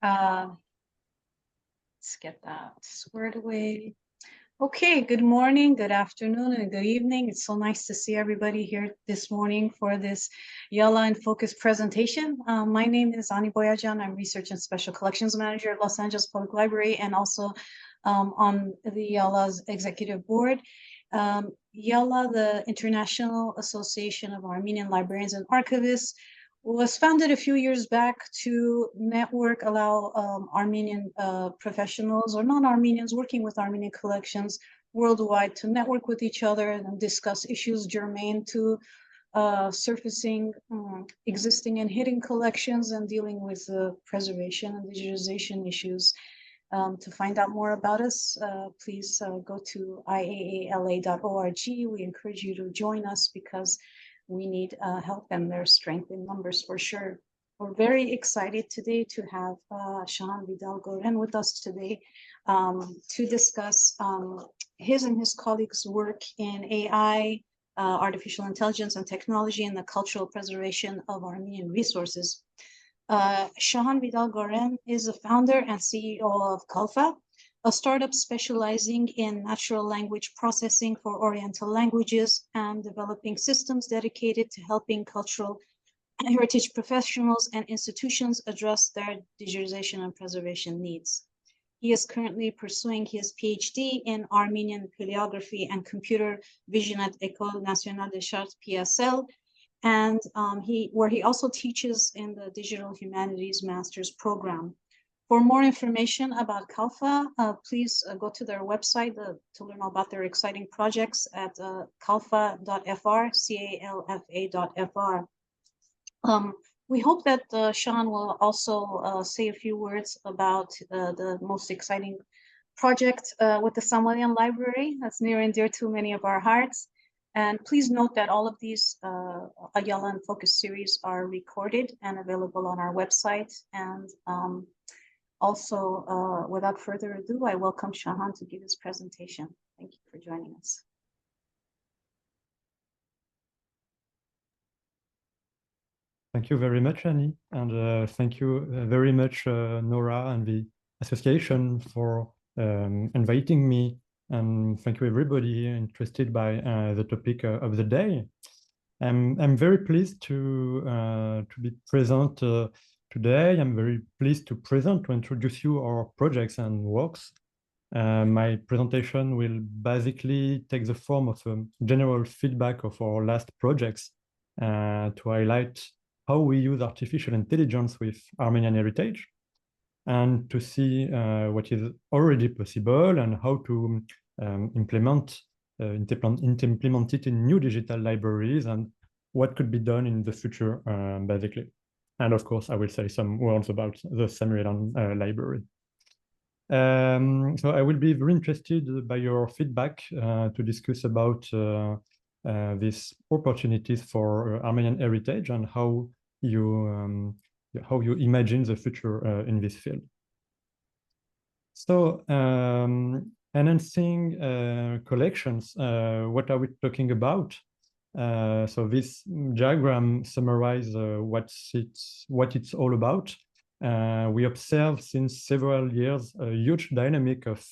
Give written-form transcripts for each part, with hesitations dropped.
Let's get that squared away. Okay, good morning, good afternoon, and good evening. It's so nice to see everybody here this morning for this IAALA in Focus presentation. My name is Ani Boyajan. I'm Research and Special Collections Manager at Los Angeles Public Library and also on the IAALA's Executive Board. IAALA, the International Association of Armenian Librarians and Archivists, was founded a few years back to allow Armenian professionals or non-Armenians working with Armenian collections worldwide to network with each other and discuss issues germane to surfacing existing and hidden collections and dealing with preservation and digitization issues. To find out more about us, please go to IAALA.org. We encourage you to join us because we need help and there's strength in numbers for sure. We're very excited today to have Chahan Vidal-Gorène with us today to discuss his and his colleagues' work in AI, artificial intelligence and technology, and the cultural preservation of Armenian resources. Chahan Vidal-Gorène is the founder and CEO of Calfa, a startup specializing in natural language processing for Oriental languages and developing systems dedicated to helping cultural heritage professionals and institutions address their digitization and preservation needs. He is currently pursuing his PhD in Armenian paleography and computer vision at École Nationale des Arts PSL, and where he also teaches in the Digital Humanities Master's Program. For more information about Calfa, please go to their website to learn about their exciting projects at calfa.fr, calfa.fr. We hope that Chahan will also say a few words about the most exciting project with the Samalian Library. That's near and dear to many of our hearts. And please note that all of these IAALA in Focus series are recorded and available on our website. And also, without further ado, I welcome Chahan to give his presentation. Thank you for joining us. Thank you very much, Annie, and thank you very much, Nora and the association for inviting me, and thank you everybody interested by the topic of the day. I'm very pleased to be present today. I'm very pleased to introduce you our projects and works. My presentation will basically take the form of a general feedback of our last projects to highlight how we use artificial intelligence with Armenian heritage and to see what is already possible and how to implement it in new digital libraries and what could be done in the future, basically. And of course, I will say some words about the Samalian library. So I will be very interested by your feedback to discuss about these opportunities for Armenian heritage and how you imagine the future in this field. So enhancing collections, what are we talking about? So this diagram summarizes what it's all about. We observe since several years a huge dynamic of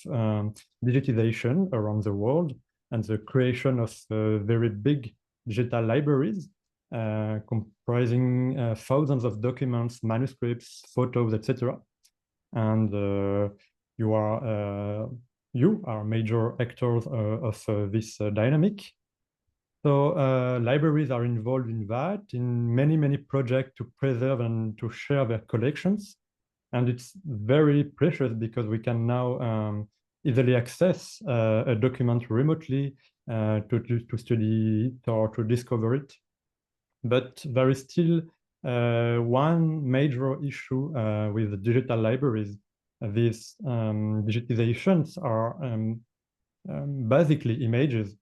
digitization around the world and the creation of very big digital libraries comprising thousands of documents, manuscripts, photos, etc. And you are major actors of this dynamic. So libraries are involved in that, in many projects to preserve and to share their collections. And it's very precious because we can now easily access a document remotely to study it or to discover it. But there is still one major issue with digital libraries. These digitizations are basically images.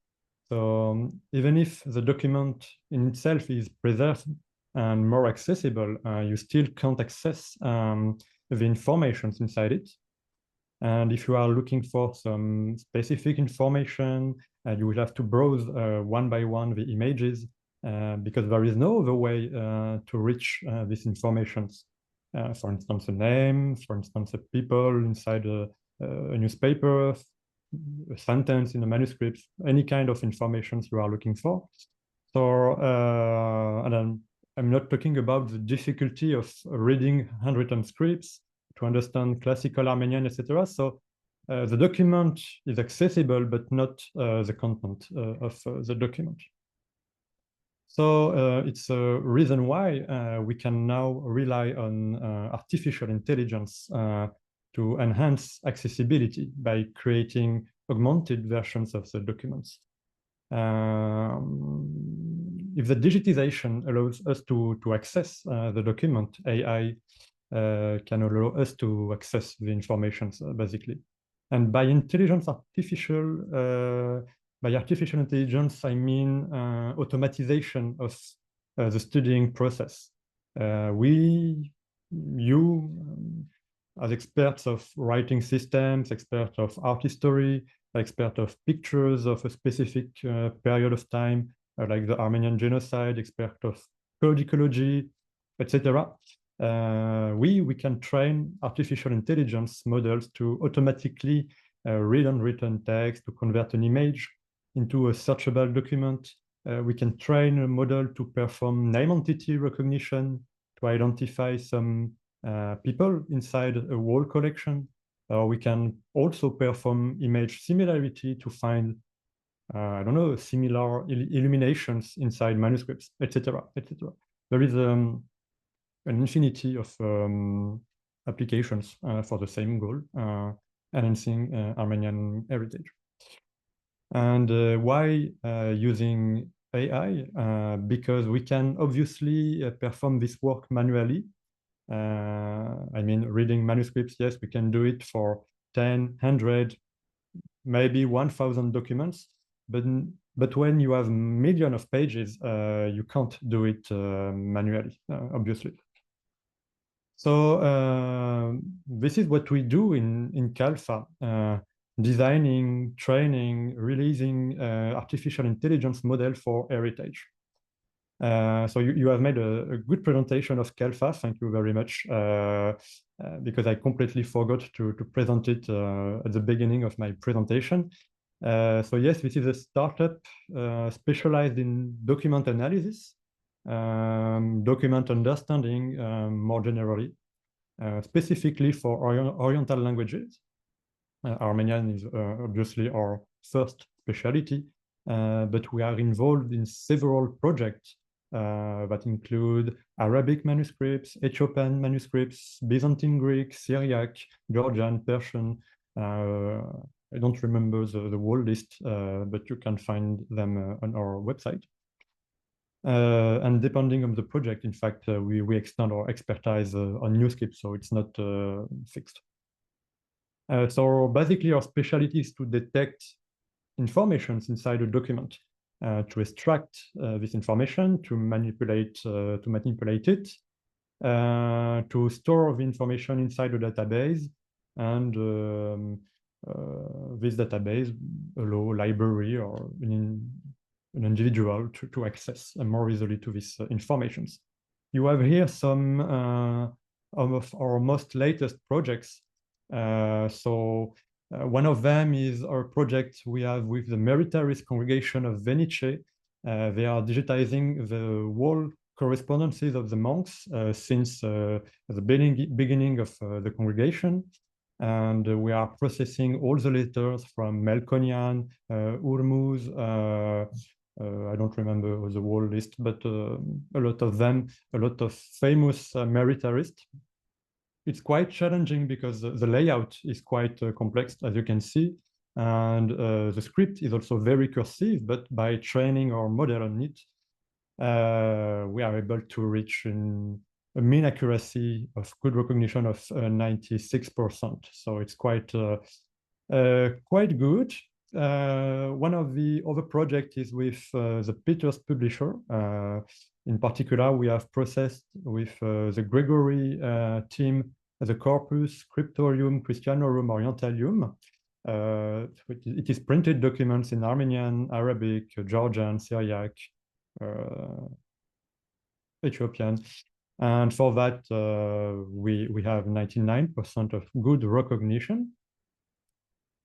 So even if the document in itself is preserved and more accessible, you still can't access the information inside it. And if you are looking for some specific information, you will have to browse one by one the images because there is no other way to reach these informations. For instance, a name, for instance, a people inside a newspaper, a sentence in a manuscript, any kind of information you are looking for. So, and I'm not talking about the difficulty of reading handwritten scripts to understand classical Armenian, etc. So the document is accessible, but not the content of the document. So it's a reason why we can now rely on artificial intelligence to enhance accessibility by creating augmented versions of the documents. If the digitization allows us to access the document, AI can allow us to access the information, basically. And by artificial intelligence, I mean automatization of the studying process. As experts of writing systems, experts of art history, expert of pictures of a specific period of time, like the Armenian genocide, expert of code ecology, etc. We can train artificial intelligence models to automatically read unwritten text, to convert an image into a searchable document. We can train a model to perform name entity recognition, to identify some people inside a wall collection. We can also perform image similarity to find, I don't know, similar illuminations inside manuscripts, etc., etc. There is an infinity of applications for the same goal, enhancing Armenian heritage. And why using AI? Because we can obviously perform this work manually. I mean, reading manuscripts, yes, we can do it for 10, 100, maybe 1,000 documents. But when you have millions of pages, you can't do it manually, obviously. So this is what we do in Calfa, designing, training, releasing artificial intelligence model for heritage. So you have made a good presentation of Calfa. Thank you very much, because I completely forgot to present it at the beginning of my presentation. So yes, this is a startup specialized in document analysis, document understanding more generally, specifically for Oriental languages. Armenian is obviously our first specialty, but we are involved in several projects that include Arabic manuscripts, Ethiopian manuscripts, Byzantine Greek, Syriac, Georgian, Persian. I don't remember the whole list, but you can find them on our website. And depending on the project, in fact, we extend our expertise on newscripts, so it's not fixed. So basically, our specialty is to detect informations inside a document, to extract this information, to manipulate it, to store the information inside a database, and this database allow library or an individual to access more easily to these informations. You have here some of our most latest projects. One of them is our project we have with the Meritarist Congregation of Venice. They are digitizing the wall correspondences of the monks since the beginning of the congregation. And we are processing all the letters from Melkonian, Urmuz, I don't remember the whole list, but a lot of them, a lot of famous Meritarists. It's quite challenging because the layout is quite complex, as you can see. And the script is also very cursive, but by training our model on it, we are able to reach a mean accuracy of good recognition of 96%. So it's quite good. One of the other projects is with the Peters publisher. In particular, we have processed with the Gregory team the corpus Scriptorium Christianorum Orientalium. It is printed documents in Armenian, Arabic, Georgian, Syriac, Ethiopian. And for that, we have 99% of good recognition.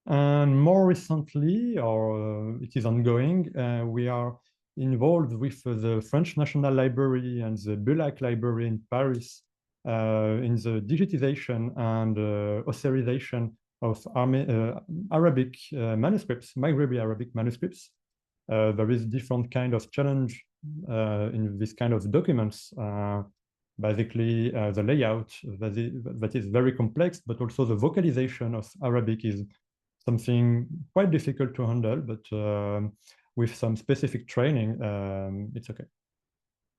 And more recently, or it is ongoing, we are involved with the French National Library and the Bulac Library in Paris in the digitization and authorization of Arabic manuscripts, Maghrebi Arabic manuscripts. There is different kind of challenge in this kind of documents. Basically, the layout that is very complex, but also the vocalization of Arabic is something quite difficult to handle, but with some specific training, it's okay.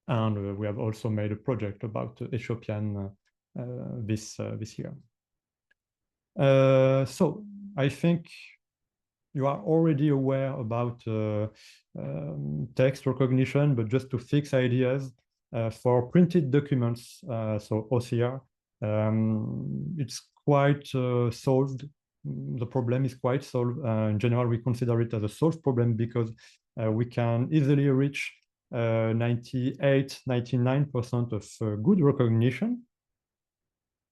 And we have also made a project about Ethiopian this year. So I think you are already aware about text recognition, but just to fix ideas, for printed documents, so OCR, it's quite solved. The problem is quite solved. In general, we consider it as a solved problem because we can easily reach 98, 99% of good recognition.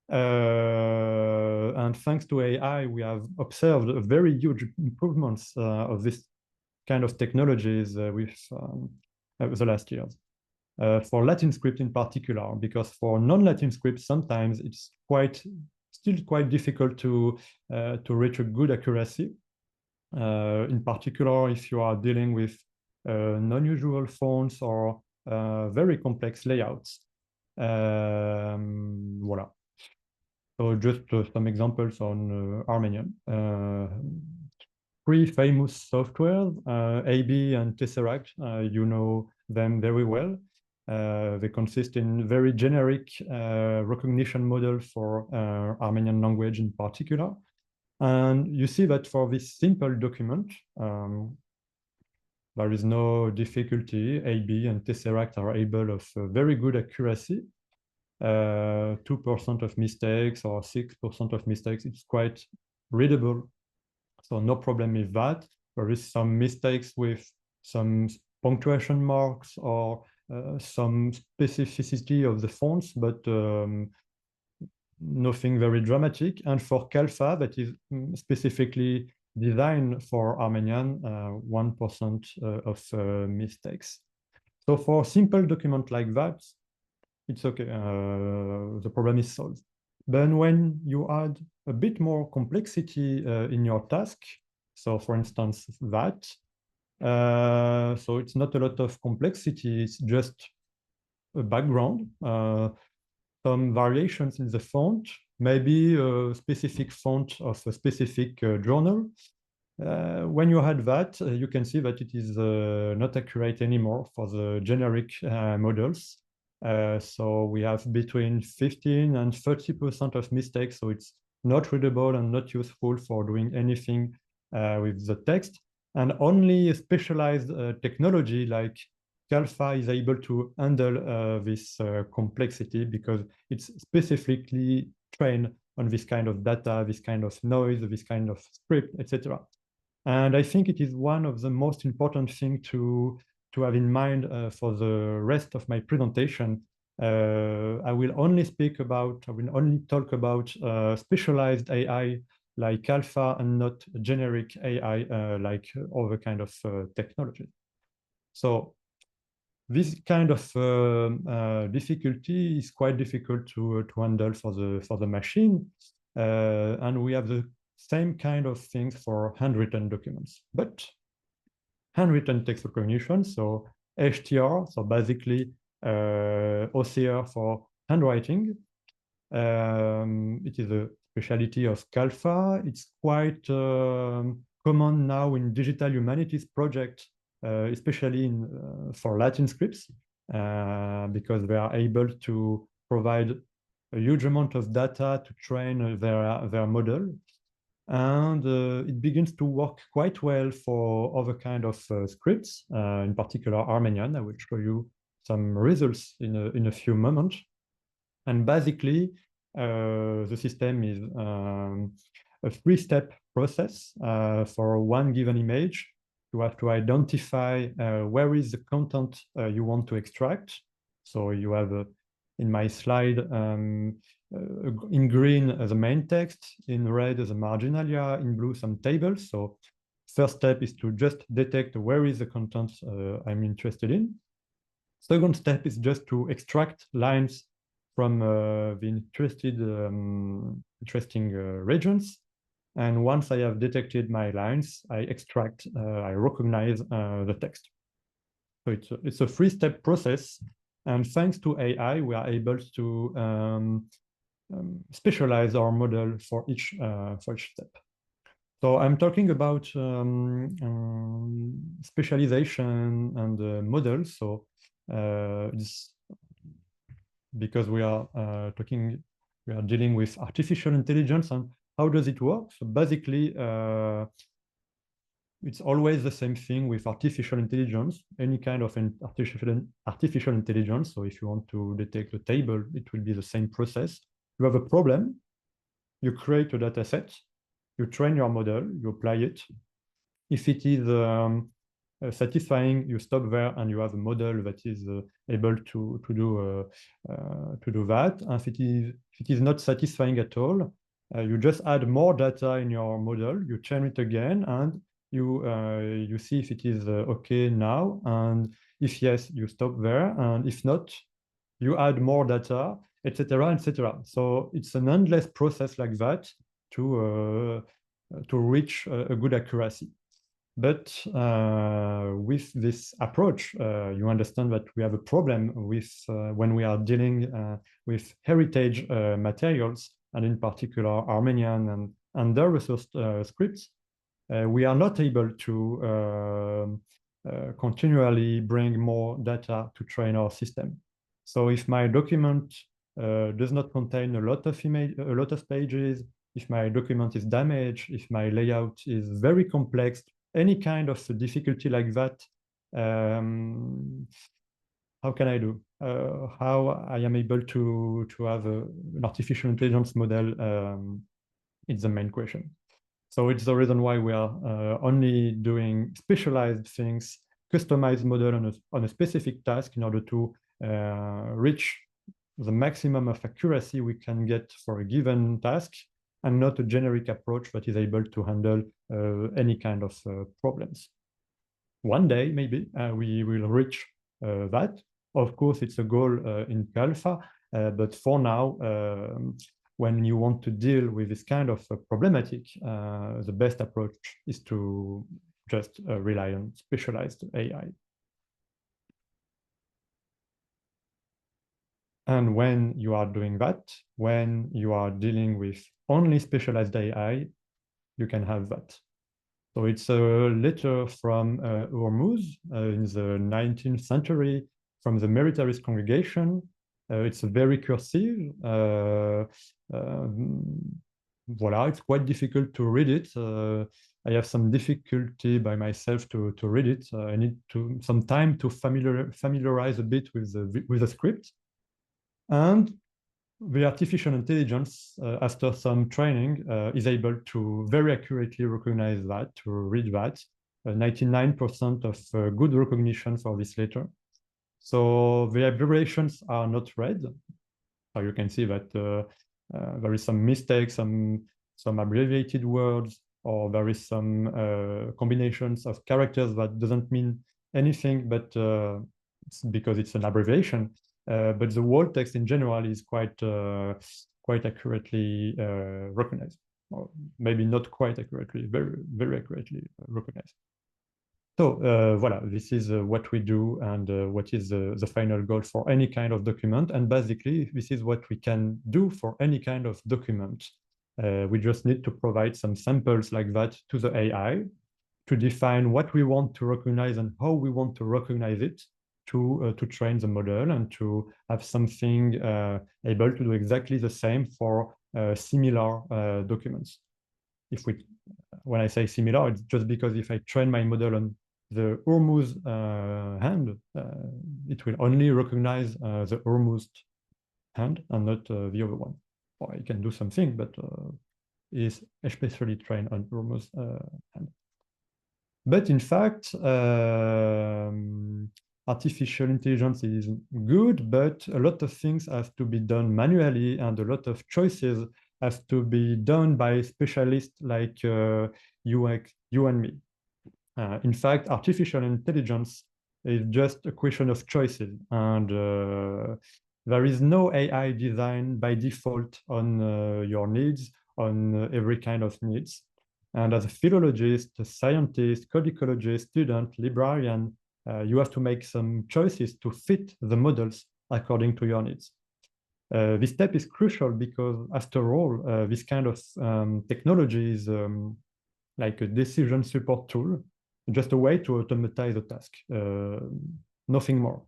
And thanks to AI, we have observed a very huge improvements of this kind of technologies with the last years. For Latin script in particular, because for non-Latin scripts, sometimes it's still quite difficult to reach a good accuracy. In particular, if you are dealing with non-usual fonts or very complex layouts. Voilà. So just some examples on Armenian. Three famous softwares, AB and Tesseract, you know them very well. They consist in very generic recognition model for Armenian language in particular. And you see that for this simple document, there is no difficulty. AB and Tesseract are able of very good accuracy. 2% of mistakes or 6% of mistakes, it's quite readable. So no problem with that. There is some mistakes with some punctuation marks or some specificity of the fonts, but nothing very dramatic. And for Calfa, that is specifically designed for Armenian, 1% of mistakes. So for simple document like that, it's okay, the problem is solved. But when you add a bit more complexity in your task, so for instance, that, so it's not a lot of complexity, it's just a background, some variations in the font, maybe a specific font of a specific journal. When you add that, you can see that it is not accurate anymore for the generic models. So we have between 15 and 30% of mistakes. So it's not readable and not useful for doing anything with the text. And only a specialized technology like Calfa is able to handle this complexity because it's specifically trained on this kind of data, this kind of noise, this kind of script, etc. And I think it is one of the most important things to have in mind for the rest of my presentation. I will only talk about specialized AI like Calfa and not generic AI like other kind of technology. So this kind of difficulty is quite difficult to handle for the machine, and we have the same kind of things for handwritten documents. But handwritten text recognition, so HTR, so basically OCR for handwriting. It is a specialty of Calfa. It's quite common now in digital humanities projects, especially for Latin scripts, because they are able to provide a huge amount of data to train their model. And it begins to work quite well for other kind of scripts, in particular Armenian. I will show you some results in a few moments. And basically, the system is a three-step process for one given image. You have to identify where is the content you want to extract. So you have in my slide, in green the main text, in red the marginalia, in blue some tables. So first step is to just detect where is the content I'm interested in. Second step is just to extract lines from the interesting regions. And once I have detected my lines, I extract, I recognize the text. So it's a three-step process. And thanks to AI, we are able to specialize our model for each step. So I'm talking about specialization and models. So it's because we are dealing with artificial intelligence, and how does it work? So basically, it's always the same thing with artificial intelligence, any kind of artificial intelligence. So if you want to detect a table, it will be the same process. You have a problem, you create a data set, you train your model, you apply it. If it is satisfying, you stop there and you have a model that is able to do that. And if it is not satisfying at all, you just add more data in your model, you train it again, and you see if it is okay now. And if yes, you stop there. And if not, you add more data, etc., etc. So it's an endless process like that to reach a good accuracy. But with this approach, you understand that we have a problem with when we are dealing with heritage materials, and in particular Armenian and under-resourced scripts. We are not able to continually bring more data to train our system. So if my document does not contain a lot of pages, if my document is damaged, if my layout is very complex, any kind of difficulty like that, how can I do? How I am able to have an artificial intelligence model? It's the main question. So it's the reason why we are only doing specialized things, customized model on a specific task in order to reach the maximum of accuracy we can get for a given task, and not a generic approach that is able to handle any kind of problems. One day, maybe, we will reach that. Of course, it's a goal in Calfa, but for now, when you want to deal with this kind of problematic, the best approach is to just rely on specialized AI. And when you are doing that, when you are dealing with only specialized AI, you can have that. So it's a letter from Hormuz in the 19th century from the Meritarist congregation. It's very cursive. Voilà, it's quite difficult to read it. I have some difficulty by myself to read it. I need some time to familiarize a bit with the script. And the artificial intelligence, after some training, is able to very accurately recognize that, to read that. 99% of good recognition for this letter. So the abbreviations are not read. So you can see that there is some mistakes, some abbreviated words, or there is some combinations of characters that doesn't mean anything, but it's because it's an abbreviation. But the whole text in general is quite accurately recognized, or maybe not quite accurately, very accurately recognized. So voilà, this is what we do, and what is the final goal for any kind of document. And basically, this is what we can do for any kind of document. We just need to provide some samples like that to the AI to define what we want to recognize and how we want to recognize it, to train the model, and to have something able to do exactly the same for similar documents. When I say similar, it's just because if I train my model on the Hormuz hand, it will only recognize the Hormuz hand and not the other one. Or I can do something, but is especially trained on Hormuz hand. But in fact, artificial intelligence is good, but a lot of things have to be done manually, and a lot of choices have to be done by specialists like you and me. In fact, artificial intelligence is just a question of choices, and there is no AI design by default on your needs, on every kind of needs. And as a philologist, a scientist, codicologist, student, librarian, you have to make some choices to fit the models according to your needs. This step is crucial because, after all, this kind of technology is like a decision support tool, just a way to automatize a task, nothing more.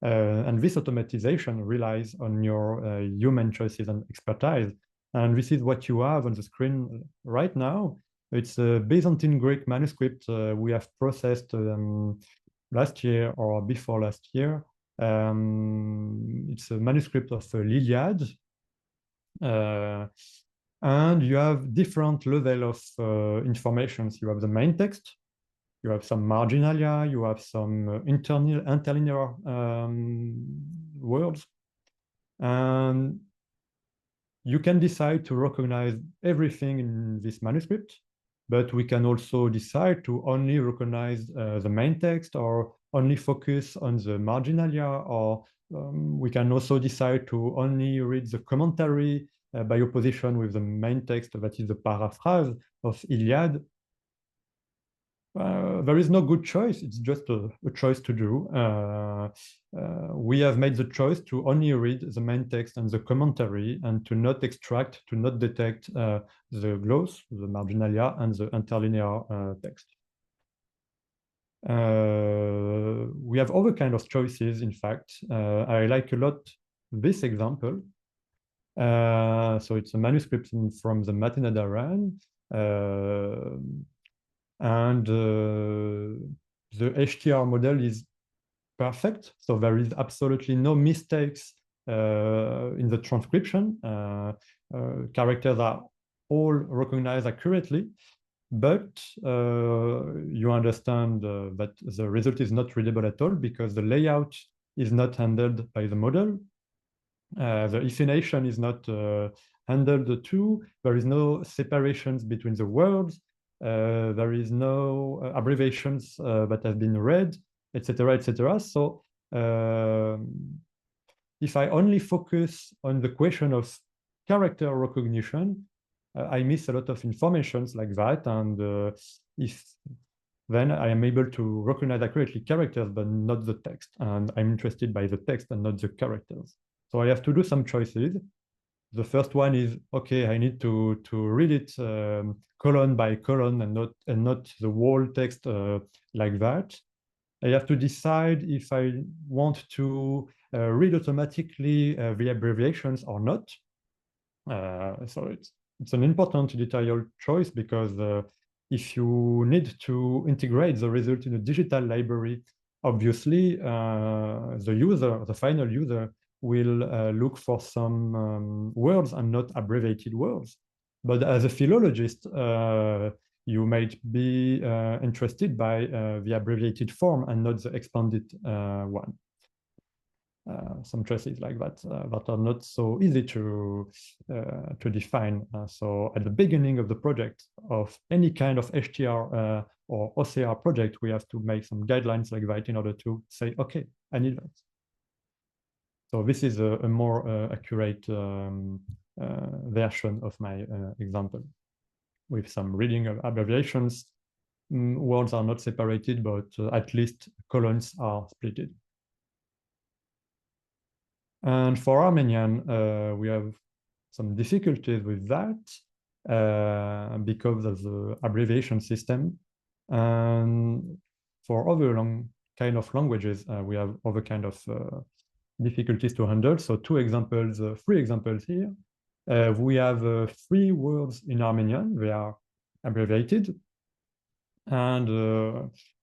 And this automatization relies on your human choices and expertise. And this is what you have on the screen right now. It's a Byzantine Greek manuscript we have processed last year or before last year. It's a manuscript of l'Iliade. And you have different level of informations. You have the main text, you have some marginalia, you have some interlinear words, and you can decide to recognize everything in this manuscript, but we can also decide to only recognize the main text, or only focus on the marginalia, or we can also decide to only read the commentary by opposition with the main text, that is the paraphrase of Iliad. There is no good choice. It's just a choice to do. We have made the choice to only read the main text and the commentary, and to not extract, to not detect the gloss, the marginalia, and the interlinear text. We have other kind of choices, in fact. I like a lot this example. So it's a manuscript from the Vidal-Gorène. And the HTR model is perfect. So there is absolutely no mistakes in the transcription. Characters are all recognized accurately, but you understand that the result is not readable at all, because the layout is not handled by the model. The hyphenation is not handled too. There is no separations between the words. There is no abbreviations that have been read, etc., etc. So if I only focus on the question of character recognition, I miss a lot of informations like that. And if then I am able to recognize accurately characters, but not the text. And I'm interested by the text and not the characters. So I have to do some choices. The first one is, okay, I need to read it column by column, and not the whole text like that. I have to decide if I want to read automatically the abbreviations or not. So it's an important editorial choice, because if you need to integrate the result in a digital library, obviously the final user will look for some words and not abbreviated words. But as a philologist, you might be interested by the abbreviated form and not the expanded one. Some choices like that that are not so easy to define. So at the beginning of the project, of any kind of HTR or OCR project, we have to make some guidelines like that in order to say, okay, I need that. So this is a more accurate version of my example, with some reading of abbreviations. Words are not separated, but at least columns are splitted. And for Armenian, we have some difficulties with that because of the abbreviation system. And for other kind of languages, we have other kind of difficulties to handle. So three examples here. We have 3 words in Armenian. They are abbreviated. And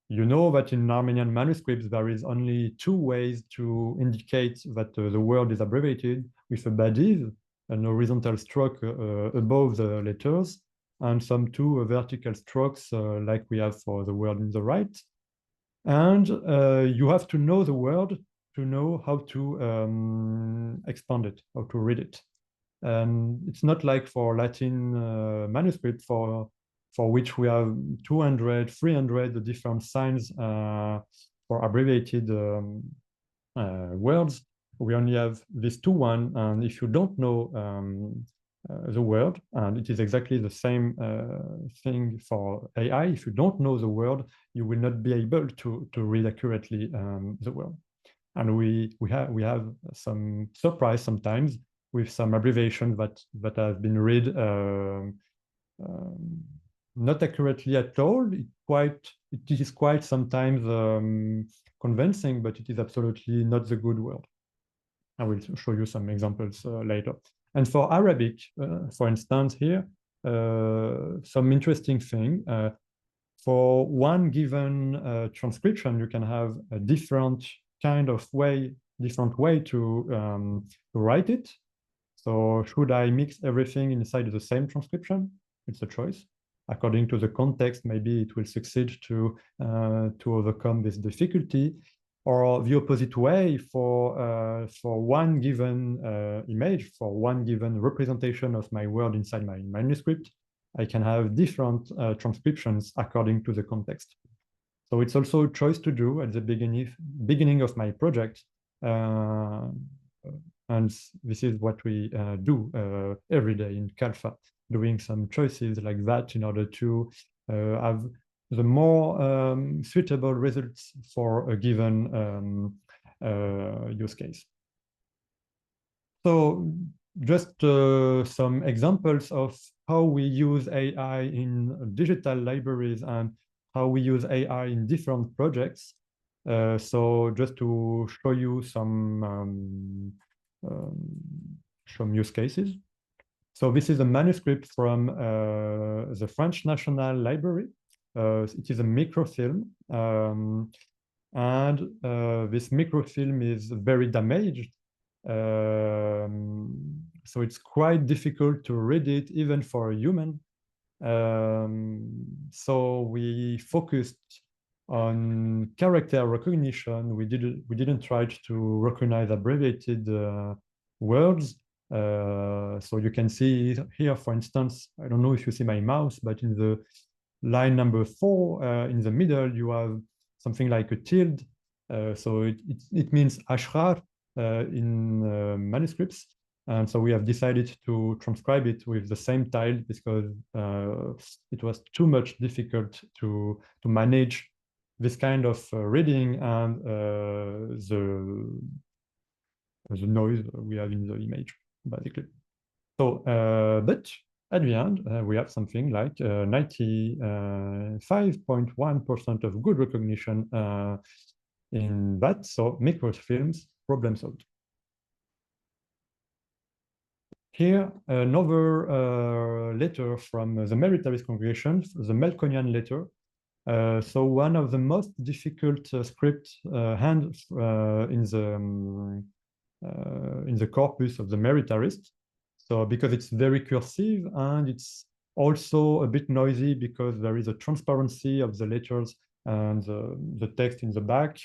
you know that in Armenian manuscripts, there is only 2 ways to indicate that the word is abbreviated, with a badiv, an horizontal stroke above the letters, and some 2 vertical strokes like we have for the word in the right. And you have to know the word to know how to expand it, how to read it. And it's not like for Latin manuscript for which we have 200, 300 different signs for abbreviated words. We only have this 2-1, and if you don't know the word, and it is exactly the same thing for AI, if you don't know the word, you will not be able to read accurately the word. And we have some surprise sometimes with some abbreviations that have been read not accurately at all. It is quite sometimes convincing, but it is absolutely not the good word. I will show you some examples later. And for Arabic, for instance, here, some interesting thing. For one given transcription, you can have a different way to write it. So should I mix everything inside the same transcription? It's a choice. According to the context, maybe it will succeed to overcome this difficulty. Or the opposite way, for one given image, for one given representation of my word inside my manuscript, I can have different transcriptions according to the context. So it's also a choice to do at the beginning of my project. And this is what we do every day in Calfa, doing some choices like that in order to have the more suitable results for a given use case. So just some examples of how we use AI in digital libraries and how we use AI in different projects. So just to show you some use cases. So this is a manuscript from the French National Library. It is a microfilm, and this microfilm is very damaged. So it's quite difficult to read it, even for a human. So we focused on character recognition. We didn't try to recognize abbreviated words. So you can see here, for instance, I don't know if you see my mouse, but in the line number 4, in the middle, you have something like a tilde. So it means ashrar in manuscripts. And so we have decided to transcribe it with the same tilde because it was too much difficult to manage this kind of reading and the noise we have in the image, basically. So, but at the end, we have something like 95.1% of good recognition in that. So microfilms, problem solved. Here, another letter from the Meritarist congregation, the Melkonian letter. So one of the most difficult script hand in the corpus of the Meritarist. So because it's very cursive and it's also a bit noisy because there is a transparency of the letters and the text in the back,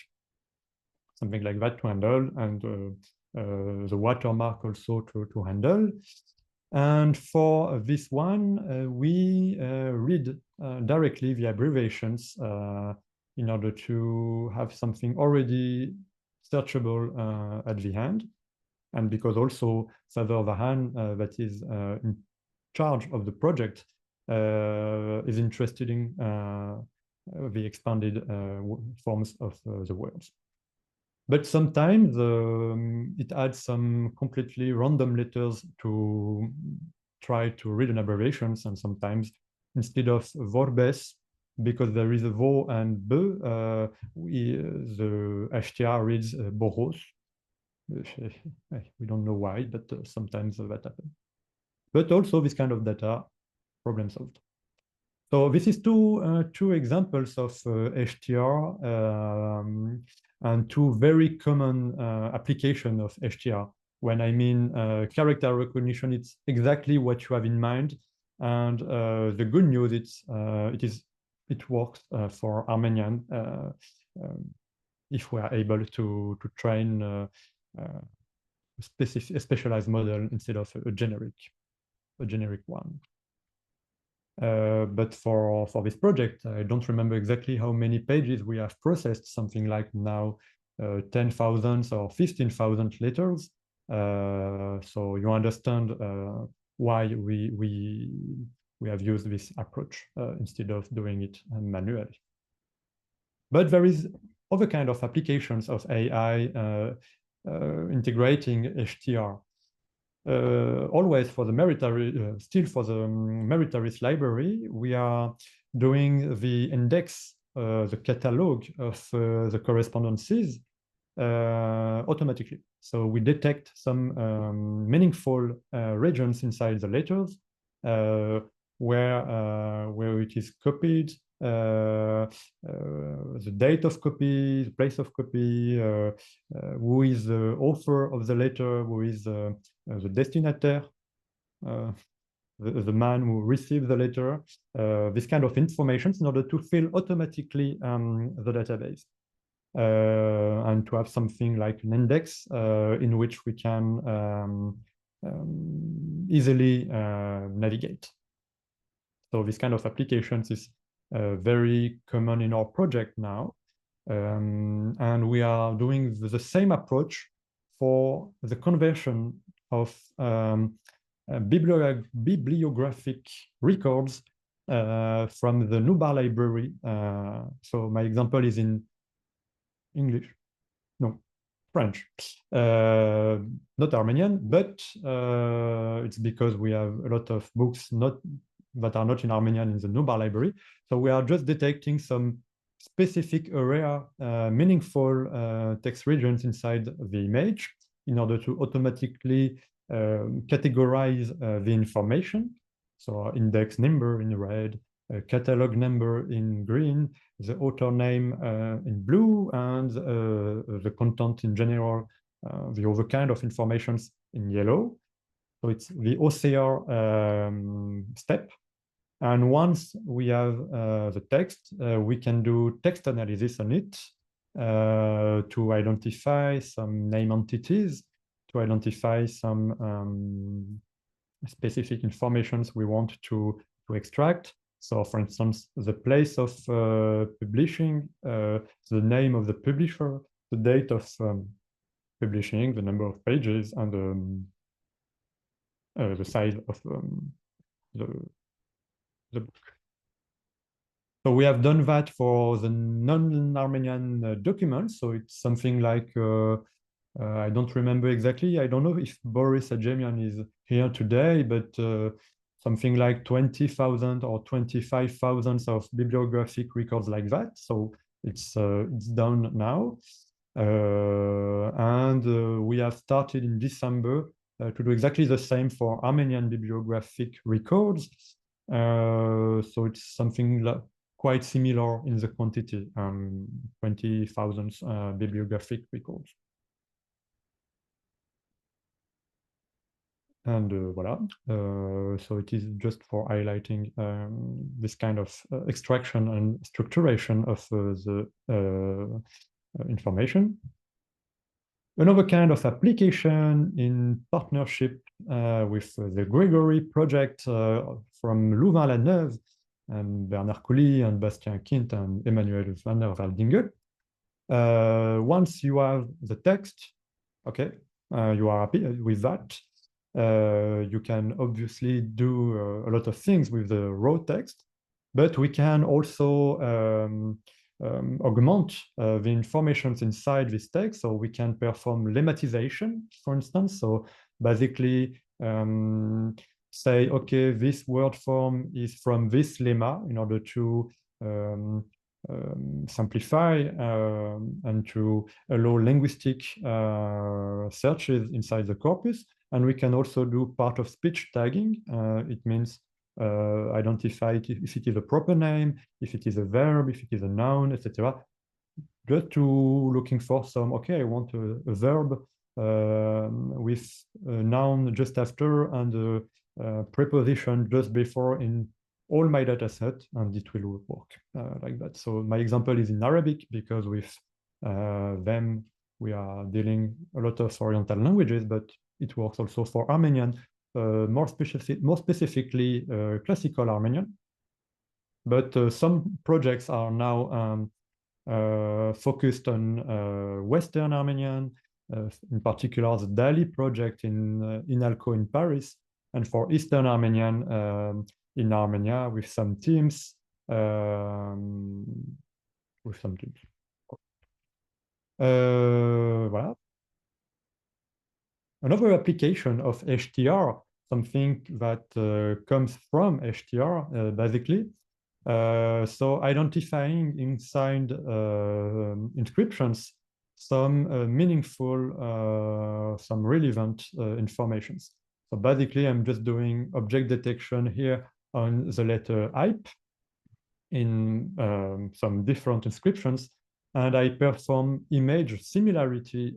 something like that to handle, and the watermark also to handle. And for this one, we read directly the abbreviations in order to have something already searchable at the end. And because also Father Vahan, that is in charge of the project, is interested in the expanded forms of the words. But sometimes it adds some completely random letters to try to read an abbreviations, and sometimes instead of vorbes, because there is a vo and b, the HTR reads boros. We don't know why, but sometimes that happens. But also this kind of data, problem solved. So this is two examples of HTR and two very common application of HTR. When I mean character recognition, it's exactly what you have in mind. And the good news, it it works for Armenian if we are able to train a specialized model instead of a generic one. But for this project, I don't remember exactly how many pages we have processed, something like now 10,000 or 15,000 letters. So you understand why we have used this approach instead of doing it manually. But there is other kind of applications of AI integrating HTR. Always for the Meritary, still for the Meritarist library, we are doing the index, the catalog of the correspondences automatically. So we detect some meaningful regions inside the letters where it is copied, the date of copy, the place of copy, who is the author of the letter, who is the destinataire, the man who received the letter, this kind of information in order to fill automatically the database. And to have something like an index in which we can easily navigate. So this kind of applications is very common in our project now. And we are doing the same approach for the conversion of bibliographic records from the Nubar library. So my example is in English, no, French, not Armenian, but it's because we have a lot of books that are not in Armenian in the Nubar library. So we are just detecting some specific area, meaningful text regions inside the image in order to automatically categorize the information. So index number in red, catalog number in green, the author name in blue, and the content in general, the other kind of informations in yellow. So it's the OCR step. And once we have the text, we can do text analysis on it to identify some name entities, to identify some specific informations we want to extract. So for instance, the place of publishing, the name of the publisher, the date of publishing, the number of pages, and the size of the book. So we have done that for the non-Armenian documents. So it's something like, I don't remember exactly. I don't know if Boris Adjemian is here today, but something like 20,000 or 25,000 of bibliographic records like that. So it's done now. And we have started in December to do exactly the same for Armenian bibliographic records. So it's something like quite similar in the quantity, 20,000 bibliographic records. And voila, so it is just for highlighting this kind of extraction and structuration of the information. Another kind of application in partnership with the Gregory project from Louvain-la-Neuve and Bernard Coulis and Bastien Kint and Emmanuel van der Waldinge. Once you have the text, okay, you are happy with that. You can obviously do a lot of things with the raw text, but we can also augment the information inside this text. So we can perform lemmatization, for instance. So basically say, okay, this word form is from this lemma in order to simplify and to allow linguistic searches inside the corpus. And we can also do part of speech tagging. It means identify if it is a proper name, if it is a verb, if it is a noun, etc. Just to looking for some, okay, I want a verb with a noun just after and a preposition just before in all my data set, and it will work like that. So my example is in Arabic, because with them, we are dealing a lot of Oriental languages, but it works also for Armenian, more specifically classical Armenian. But some projects are now focused on Western Armenian, in particular the Dali project in INALCO in Paris, and for Eastern Armenian in Armenia with some teams. Voilà. Another application of HTR, something that comes from HTR, basically. So identifying inside inscriptions some meaningful, some relevant informations. So basically, I'm just doing object detection here on the letter IP in some different inscriptions, and I perform image similarity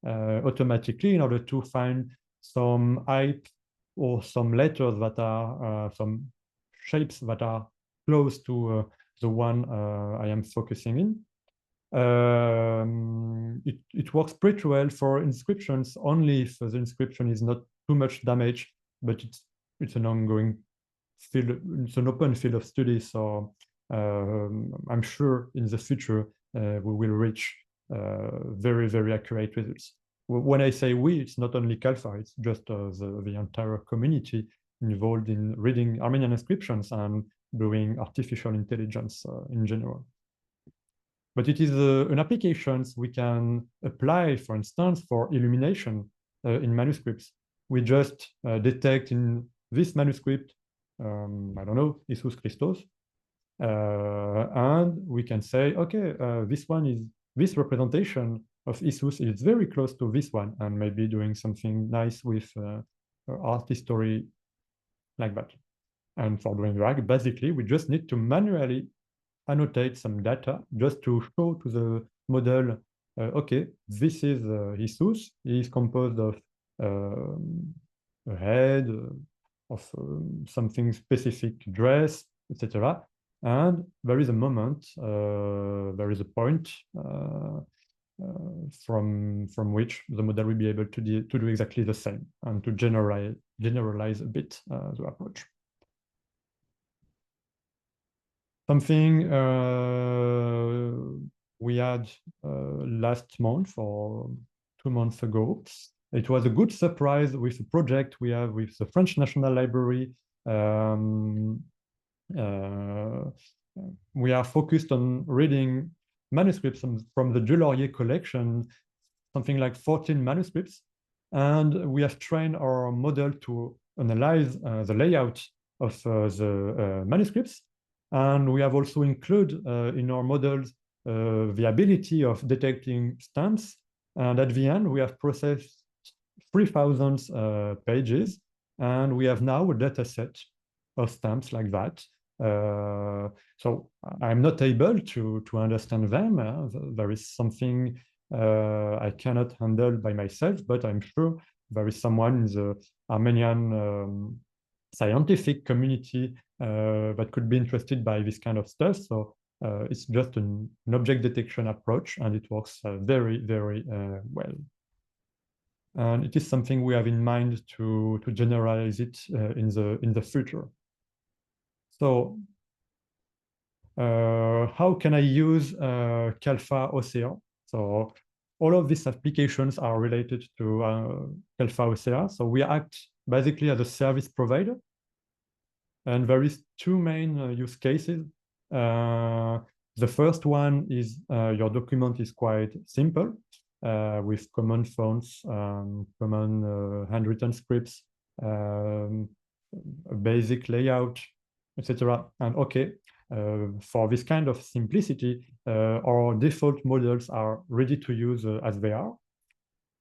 automatically in order to find some IP or some letters that are some shapes that are close to the one I am focusing in. It works pretty well for inscriptions only if the inscription is not too much damaged, but it's an ongoing field, it's an open field of study. So I'm sure in the future we will reach very, very accurate results. When I say we, it's not only Calfa, it's just the entire community involved in reading Armenian inscriptions and doing artificial intelligence in general. But it is an application we can apply, for instance, for illumination in manuscripts. We just detect in this manuscript, I don't know, Jesus Christos, and we can say, okay, this representation of Jesus is very close to this one, and maybe doing something nice with art history like that. And for doing that, basically, we just need to manually annotate some data just to show to the model, okay, this is Jesus. He is composed of a head, of something specific dress, etc. And there is a moment, there is a point from which the model will be able to do exactly the same and to generalize a bit the approach. Something we had last month or 2 months ago. It was a good surprise with a project we have with the French National Library. We are focused on reading manuscripts from the Dulaurier collection, something like 14 manuscripts. And we have trained our model to analyze the layout of the manuscripts. And we have also included in our models the ability of detecting stamps. And at the end, we have processed 3,000 pages. And we have now a data set of stamps like that. So I'm not able to understand them. There is something I cannot handle by myself, but I'm sure there is someone in the Armenian scientific community that could be interested by this kind of stuff. So it's just an object detection approach, and it works very, very well. And it is something we have in mind to generalize it in the future. So how can I use Calfa OCR? So all of these applications are related to Calfa OCR. So we act basically as a service provider. And there is two main use cases. The first one is your document is quite simple with common fonts, common handwritten scripts, a basic layout, etc. And okay, for this kind of simplicity, our default models are ready to use as they are.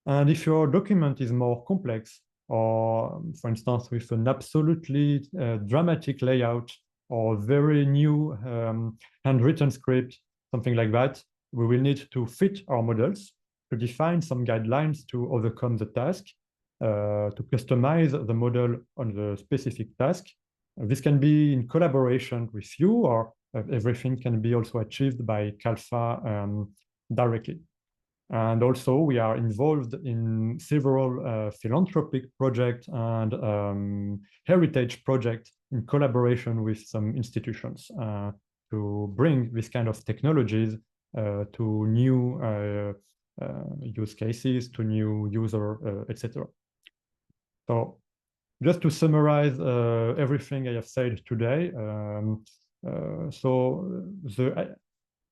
And if your document is more complex, or for instance, with an absolutely dramatic layout or very new handwritten script, something like that, we will need to fit our models to define some guidelines to overcome the task, to customize the model on the specific task, This can be in collaboration with you, or everything can be also achieved by Calfa directly. And also, we are involved in several philanthropic projects and heritage projects in collaboration with some institutions to bring this kind of technologies to new use cases, to new user, etc. So just to summarize everything I have said today, so the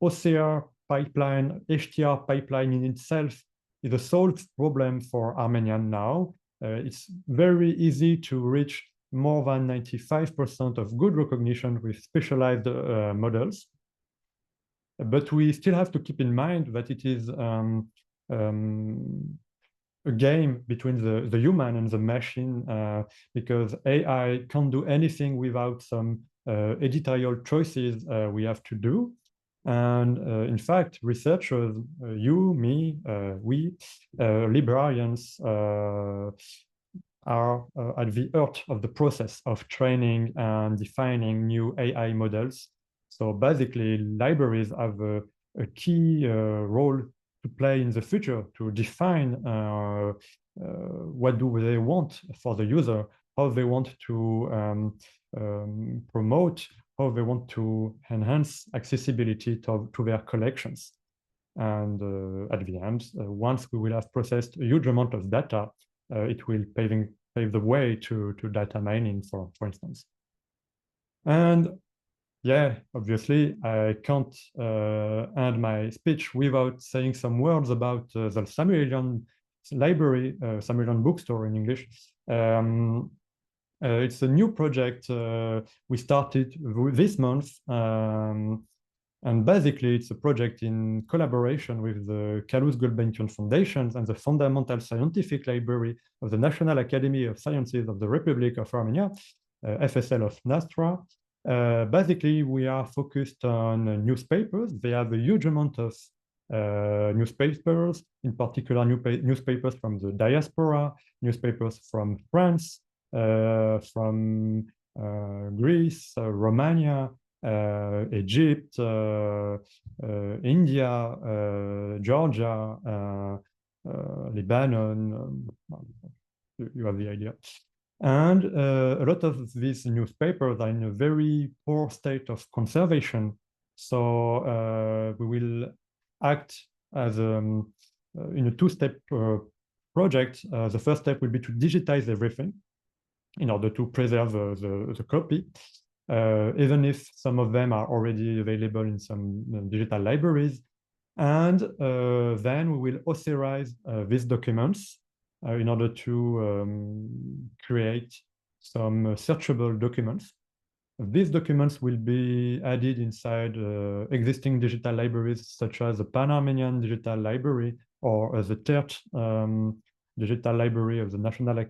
OCR pipeline, HTR pipeline in itself is a solved problem for Armenian now. It's very easy to reach more than 95% of good recognition with specialized models. But we still have to keep in mind that it is a game between the human and the machine, because AI can't do anything without some editorial choices we have to do. And in fact, researchers, you, me, we, librarians, are at the heart of the process of training and defining new AI models. So basically, libraries have a key role to play in the future to define what do they want for the user, how they want to promote, how they want to enhance accessibility to their collections. And at the end, once we will have processed a huge amount of data, it will pave the way to data mining, for instance. And yeah, obviously, I can't end my speech without saying some words about the Samuelian library, Samuelian bookstore in English. It's a new project we started this month. And basically, it's a project in collaboration with the Kalous Gulbenkian Foundation and the Fundamental Scientific Library of the National Academy of Sciences of the Republic of Armenia, FSL of Nastra. Basically, we are focused on newspapers. They have a huge amount of newspapers, in particular newspapers from the diaspora, newspapers from France, from Greece, Romania, Egypt, India, Georgia, Lebanon. You have the idea. And a lot of these newspapers are in a very poor state of conservation. So we will act as in a two-step project. The first step will be to digitize everything in order to preserve the copy, even if some of them are already available in some digital libraries. And then we will authorize these documents in order to create some searchable documents. These documents will be added inside existing digital libraries, such as the Pan-Armenian Digital Library or the TERT Digital Library of the National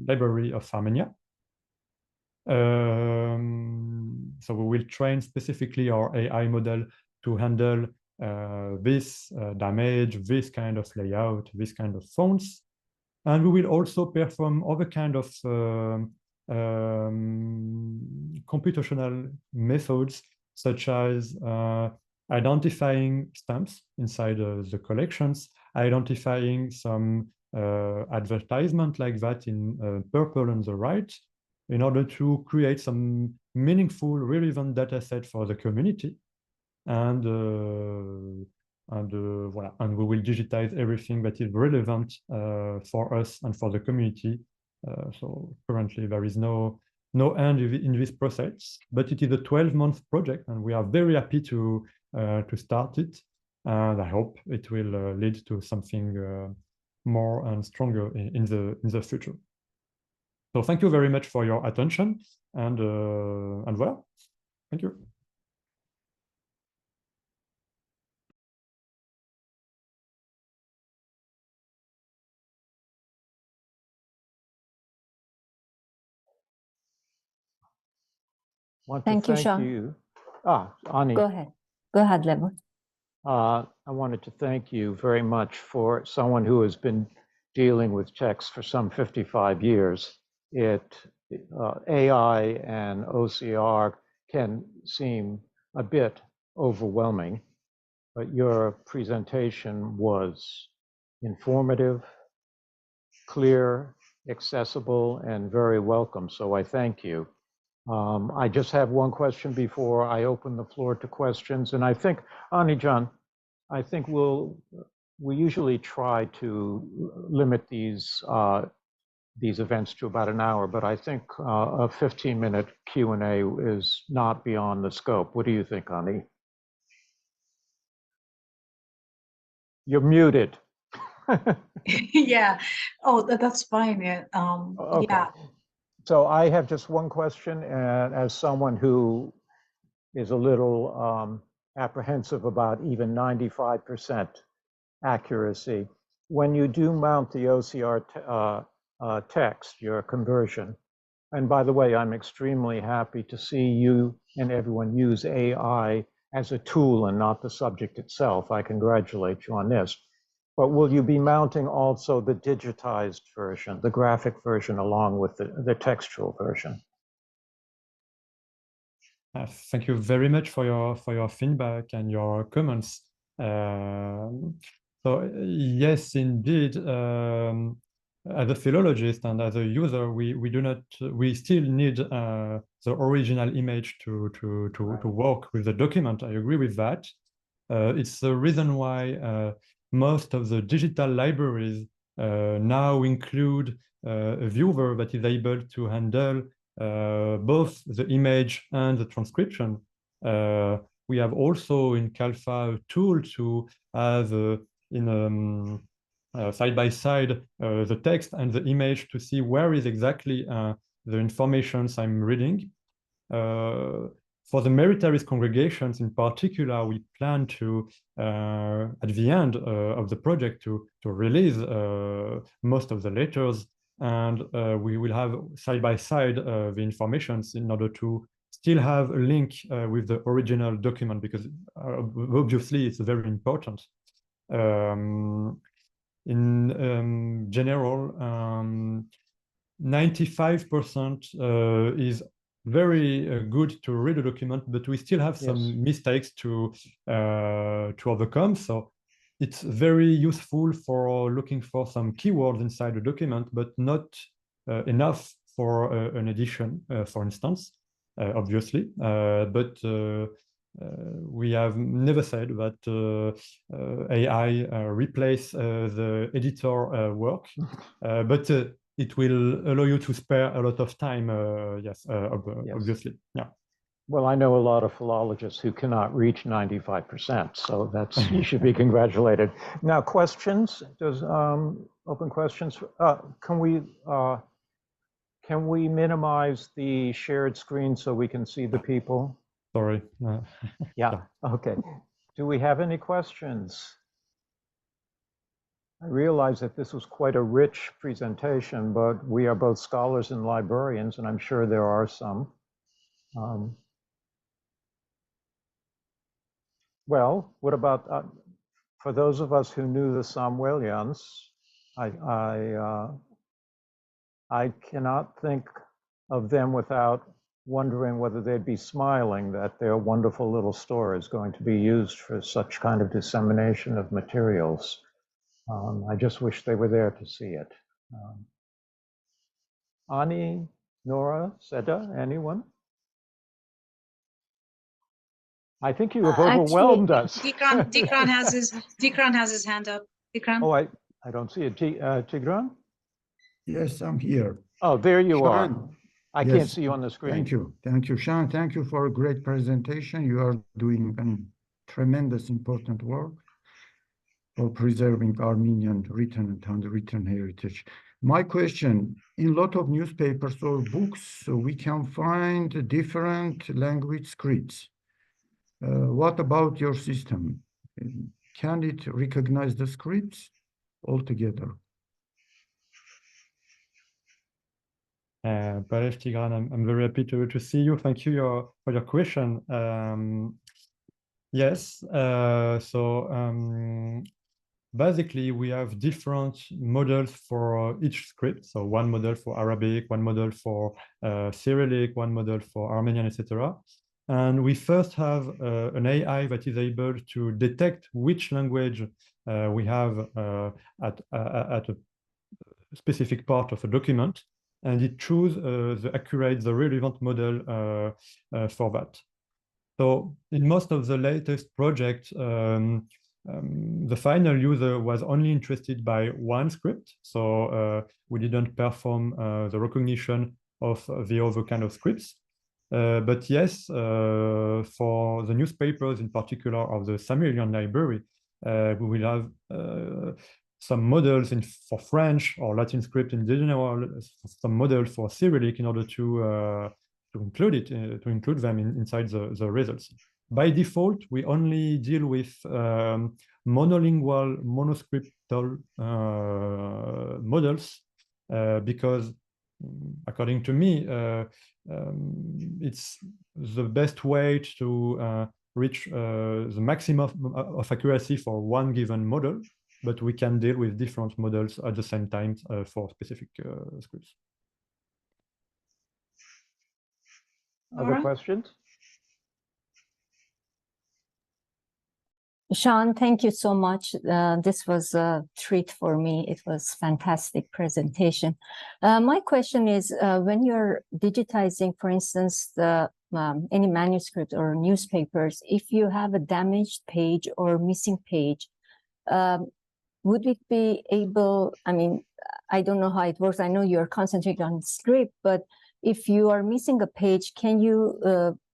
Library of Armenia. So we will train specifically our AI model to handle this damage, this kind of layout, this kind of fonts. And we will also perform other kind of computational methods, such as identifying stamps inside the collections, identifying some advertisement like that in purple on the right, in order to create some meaningful, relevant data set for the community. And voilà. And we will digitize everything that is relevant for us and for the community. So currently there is no end in this process, but it is a 12-month project, and we are very happy to start it. And I hope it will lead to something more and stronger in the future. So thank you very much for your attention, and voilà. Thank you. Thank you, Chahan. Ani. Go ahead. Go ahead, Lemon. I wanted to thank you very much for someone who has been dealing with text for some 55 years. It AI and OCR can seem a bit overwhelming, but your presentation was informative, clear, accessible, and very welcome. So I thank you. I just have one question before I open the floor to questions. And I think, Anijan, I think we usually try to limit these events to about an hour, but I think a 15-minute Q&A is not beyond the scope. What do you think, Ani? You're muted. Yeah. Oh, that's fine. Yeah. Okay. Yeah. So I have just one question, and as someone who is a little apprehensive about even 95% accuracy, when you do mount the OCR text, your conversion, and by the way, I'm extremely happy to see you and everyone use AI as a tool and not the subject itself. I congratulate you on this. But will you be mounting also the digitized version, the graphic version, along with the textual version? Thank you very much for your feedback and your comments. So yes, indeed, as a philologist and as a user, we still need the original image to work with the document. I agree with that. It's the reason why most of the digital libraries now include a viewer that is able to handle both the image and the transcription. We have also in Calfa a tool to have side by side the text and the image to see where is exactly the information I'm reading. For the meritorious congregations in particular, we plan to, at the end of the project, to release most of the letters, and we will have side by side the informations in order to still have a link with the original document, because obviously it's very important. In general, 95% is very good to read a document, but we still have some mistakes to overcome. So it's very useful for looking for some keywords inside the document, but not enough for an edition, for instance, obviously. But we have never said that AI replace the editor work, but it will allow you to spare a lot of time, yes, obviously, yeah. Well, I know a lot of philologists who cannot reach 95%, so that's, you should be congratulated. Now, questions, does open questions, can we minimize the shared screen so we can see the people? Sorry. Yeah, okay. Do we have any questions? I realize that this was quite a rich presentation, but we are both scholars and librarians, and I'm sure there are some. Well, what about, for those of us who knew the Samuelians, I cannot think of them without wondering whether they'd be smiling that their wonderful little store is going to be used for such kind of dissemination of materials. I just wish they were there to see it. Ani, Nora, Seda, anyone? I think you have overwhelmed us. Dikran has his hand up. Dikran. Oh, I don't see it. Tigran? Yes, I'm here. Oh, there you Chahan, are. I can't see you on the screen. Thank you. Thank you, Chahan. Thank you for a great presentation. You are doing a tremendous important work for preserving Armenian written and handwritten heritage. My question, in a lot of newspapers or books, we can find different language scripts. What about your system? Can it recognize the scripts altogether? Paresh, Tigran, I'm very happy to see you. Thank you for your question. Yes, so basically we have different models for each script. So one model for Arabic, one model for Cyrillic, one model for Armenian, etc. And we first have an AI that is able to detect which language we have at a specific part of a document, and it chooses the relevant model for that. So in most of the latest projects, the final user was only interested by one script. So we didn't perform the recognition of the other kind of scripts. But yes, for the newspapers, in particular of the Samarian library, we will have some models for French or Latin script in general, some models for Cyrillic in order to include them inside the results. By default, we only deal with monolingual, monoscriptal models because, according to me, it's the best way to reach the maximum of accuracy for one given model, but we can deal with different models at the same time for specific scripts. Other questions? Chahan, thank you so much. This was a treat for me. It was fantastic presentation. My question is, when you're digitizing, for instance, any manuscript or newspapers, if you have a damaged page or missing page, would it be able, I mean, I don't know how it works. I know you're concentrating on script, but if you are missing a page, can you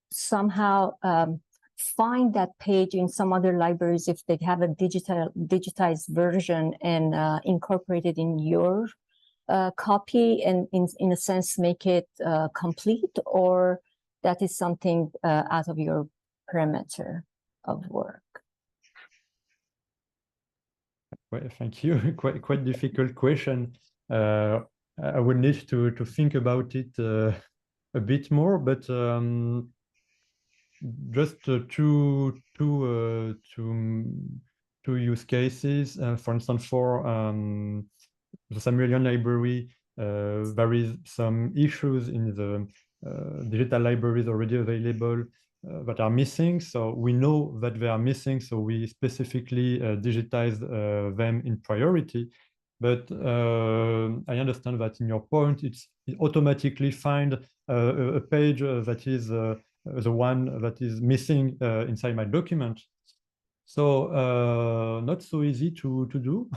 somehow find that page in some other libraries if they have a digitized version and incorporate it in your copy and in a sense make it complete, or that is something out of your perimeter of work? Well, thank you. Quite difficult question. I would need to think about it a bit more, but just two use cases. For instance, for the Samarian library, there is some issues in the digital libraries already available that are missing. So we know that they are missing, so we specifically digitize them in priority. But I understand that in your point, it automatically find a page that is the one that is missing inside my document. So not so easy to do.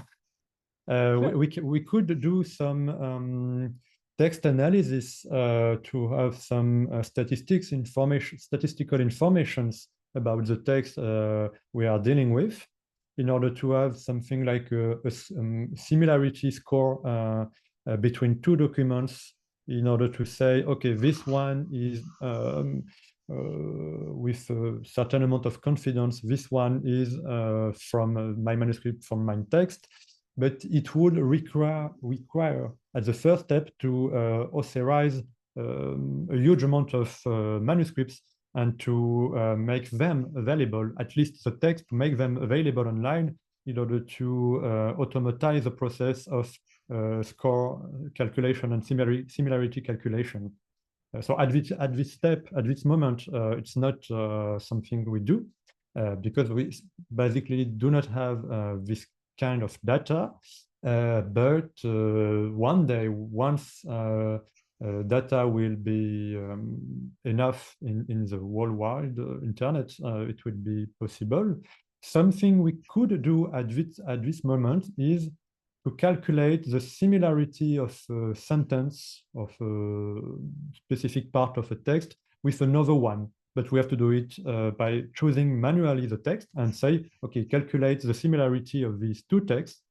We could do some text analysis to have some statistical informations about the text we are dealing with, in order to have something like a similarity score between two documents, in order to say, okay, this one is with a certain amount of confidence, this one is from my manuscript, from my text. But it would require as a first step to authorize a huge amount of manuscripts and to make them available, at least the text, to make them available online in order to automatize the process of score calculation and similarity calculation. So at this step, at this moment, it's not something we do because we basically do not have this kind of data, but one day, once data will be enough in the worldwide internet, it will be possible. Something we could do at this moment is to calculate the similarity of a sentence of a specific part of a text with another one. But we have to do it by choosing manually the text and say, okay, calculate the similarity of these two texts.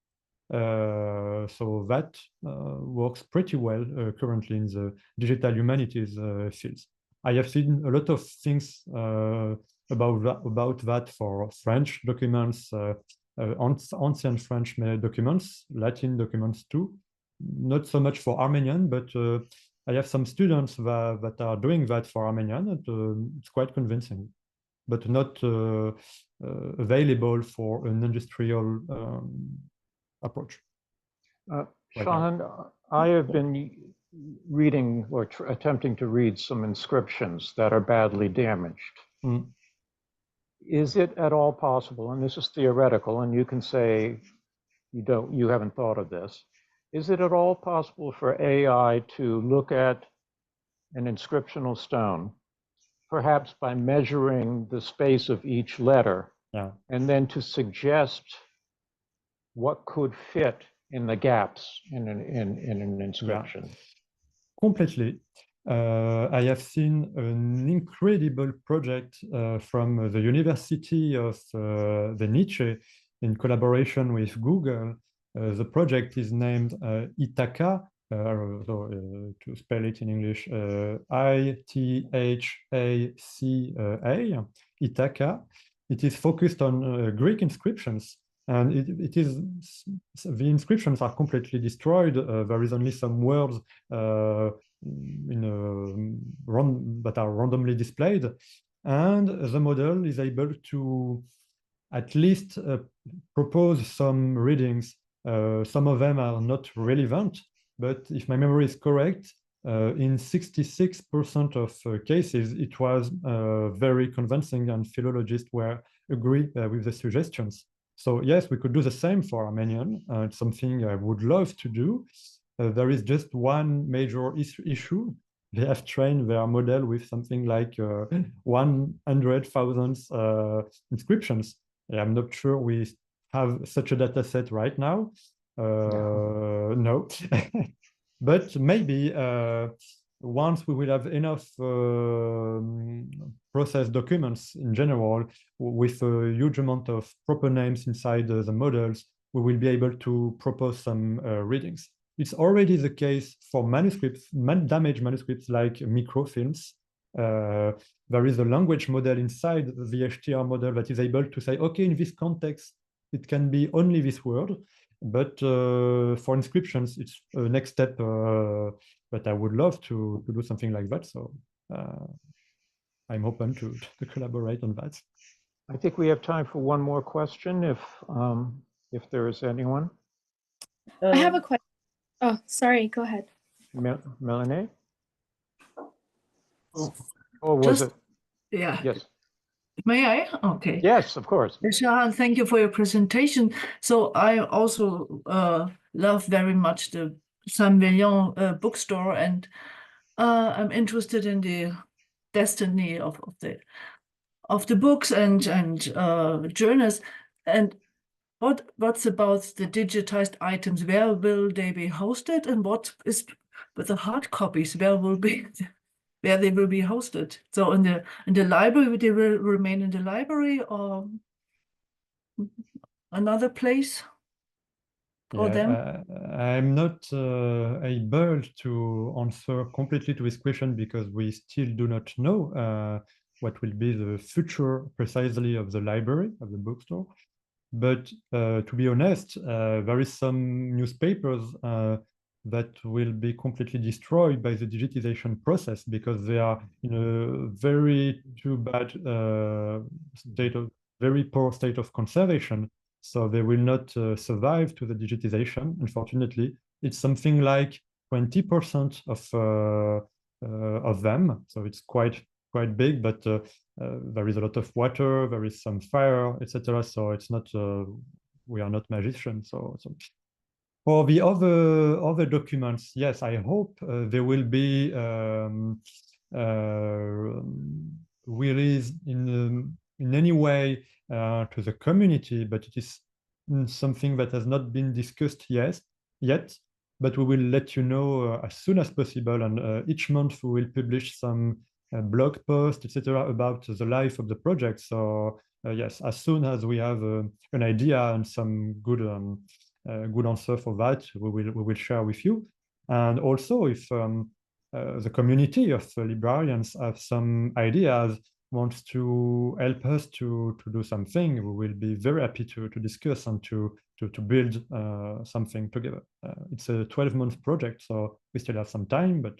So that works pretty well currently in the digital humanities fields. I have seen a lot of things about that for French documents, ancient French documents, Latin documents too. Not so much for Armenian, but I have some students that are doing that for Armenian, and it's quite convincing. but not available for an industrial approach. Chahan, I have been reading or attempting to read some inscriptions that are badly damaged. Mm. Is it at all possible, and this is theoretical, and you can say you haven't thought of this, is it at all possible for AI to look at an inscriptional stone, perhaps by measuring the space of each letter, and then to suggest what could fit in the gaps in an inscription? Yeah. Completely. I have seen an incredible project from the University of Venice in collaboration with Google. The project is named ITACA, to spell it in English, ITHACA, ITACA. It is focused on Greek inscriptions, and the inscriptions are completely destroyed. There is only some words that are randomly displayed, and the model is able to at least propose some readings. Some of them are not relevant, but if my memory is correct, in 66% of cases, it was very convincing, and philologists agree with the suggestions. So yes, we could do the same for Armenian. It's something I would love to do. There is just one major issue. They have trained their model with something like 100,000 inscriptions. I'm not sure we have such a data set right now. No. But maybe once we will have enough process documents in general, with a huge amount of proper names inside the models, we will be able to propose some readings. It's already the case for manuscripts, damaged manuscripts like microfilms. There is a language model inside the HTR model that is able to say, okay, in this context, it can be only this word. But for inscriptions, it's a next step. But I would love to do something like that. So I'm open to collaborate on that. I think we have time for one more question, if there is anyone. I have a question. Oh, sorry. Go ahead. Melanie? Oh, Or was it? yeah. Yes. May I? Okay. Yes, of course. Chahan, thank you for your presentation. So I also love very much the Saint-Mélian bookstore, and I'm interested in the destiny of the books and journals. And what's about the digitized items? Where will they be hosted, and what is with the hard copies? Where they will be hosted? So in the library, they will remain in the library, or another place for them? I'm not able to answer completely to this question, because we still do not know what will be the future precisely of the library, of the bookstore. But to be honest, there is some newspapers that will be completely destroyed by the digitization process, because they are in a very very poor state of conservation. So they will not survive to the digitization, unfortunately. It's something like 20% of them. So it's quite big, but there is a lot of water, there is some fire, etc. So it's not, we are not magicians. So for the other documents, yes, I hope there will be released in any way to the community, but it is something that has not been discussed yet. But we will let you know as soon as possible, and each month we will publish some blog posts, etc., about the life of the project. So yes, as soon as we have an idea and some good answer for that, we will share with you. And also, if the community of librarians have some ideas, wants to help us to do something, we will be very happy to discuss and to build something together. It's a 12-month project, so we still have some time, but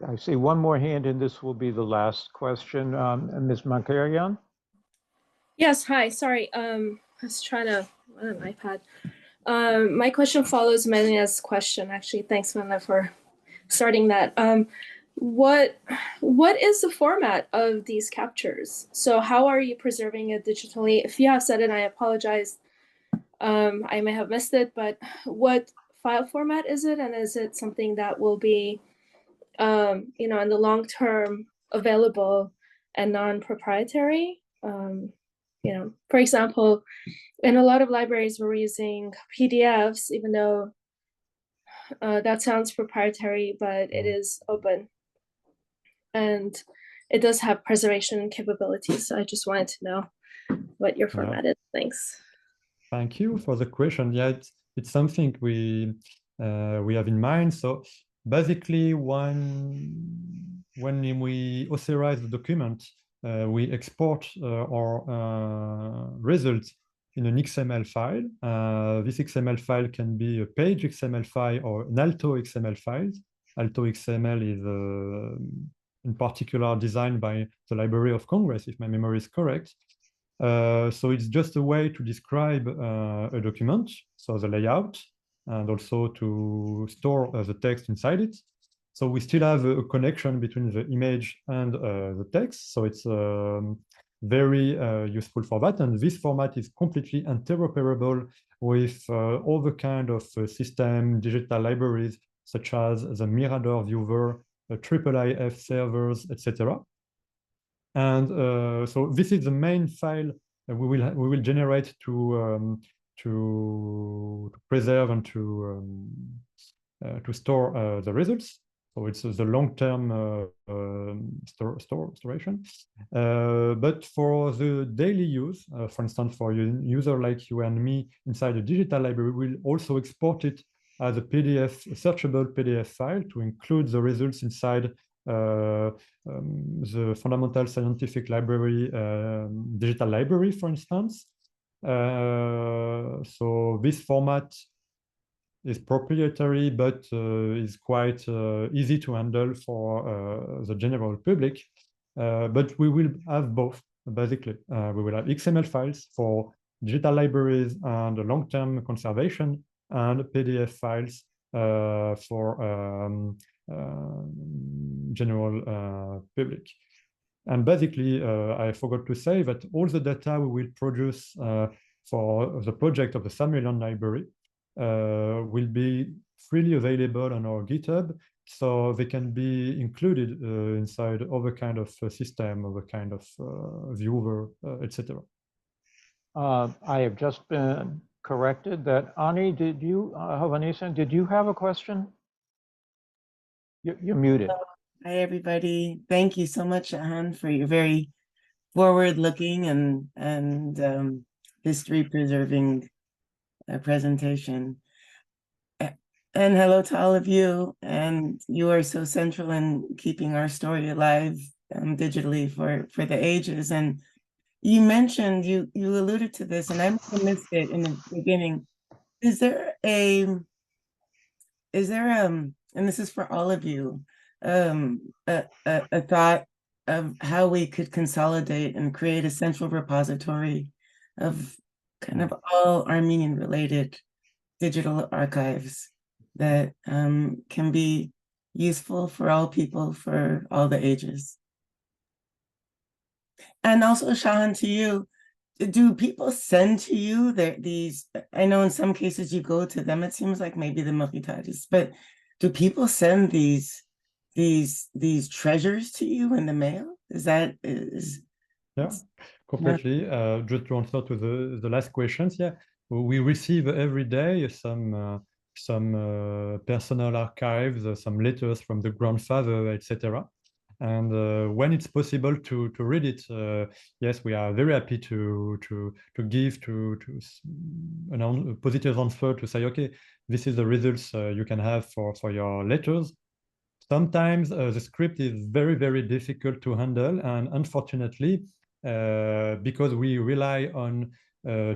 I see one more hand, and this will be the last question. Ms. Mankarian? Yes, hi. Sorry. I was trying to on an iPad. My question follows Melia's question, actually. Thanks, Melia, for starting that. What is the format of these captures? So how are you preserving it digitally? If you have said it, I apologize. I may have missed it, but what file format is it? And is it something that will be, you know, in the long term available and non-proprietary? You know, for example, in a lot of libraries, we're using PDFs, even though that sounds proprietary, but it is open. And it does have preservation capabilities. So I just wanted to know what your format is. Thanks. Thank you for the question. Yeah, it's something we have in mind. So basically, when we authorize the document, we export our results in an XML file. This XML file can be a page XML file or an Alto XML file. Alto XML is in particular designed by the Library of Congress, if my memory is correct. So it's just a way to describe a document, so the layout, and also to store the text inside it. So we still have a connection between the image and the text. So it's very useful for that. And this format is completely interoperable with all the kind of system digital libraries, such as the Mirador viewer, IIIF servers, etc. And so this is the main file we will generate to preserve and to store the results. So it's the long-term storation. But for the daily use, for instance, for a user like you and me inside a digital library, we'll also export it as a PDF, a searchable PDF file to include the results inside the Fundamental Scientific Library, digital library, for instance. So this format is proprietary, but is quite easy to handle for the general public. But we will have both, basically. We will have XML files for digital libraries and long-term conservation, and PDF files for general public. And basically, I forgot to say that all the data we will produce for the project of the Samarian Library will be freely available on our GitHub, so they can be included inside other kind of system, other kind of viewer, etc. I have just been corrected that Ani, did you, Havanisan, did you have a question? You're muted. Hi, everybody. Thank you so much, Chahan, for your very forward-looking and history-preserving presentation. And hello to all of you. And you are so central in keeping our story alive digitally for the ages. And you mentioned, you alluded to this, and I missed it in the beginning. Is there and this is for all of you, a thought of how we could consolidate and create a central repository of kind of all Armenian related digital archives that can be useful for all people, for all the ages? And also, Chahan, to you, do people send to you these? I know in some cases you go to them, it seems like maybe the Mohitaris, but do people send these treasures to you in the mail? Yeah, completely. Just to answer to the last questions, yeah, we receive every day some personal archives, some letters from the grandfather, etc. And when it's possible to read it, yes, we are very happy to give a positive answer, to say, okay, this is the results you can have for your letters. Sometimes the script is very, very difficult to handle, and unfortunately, because we rely on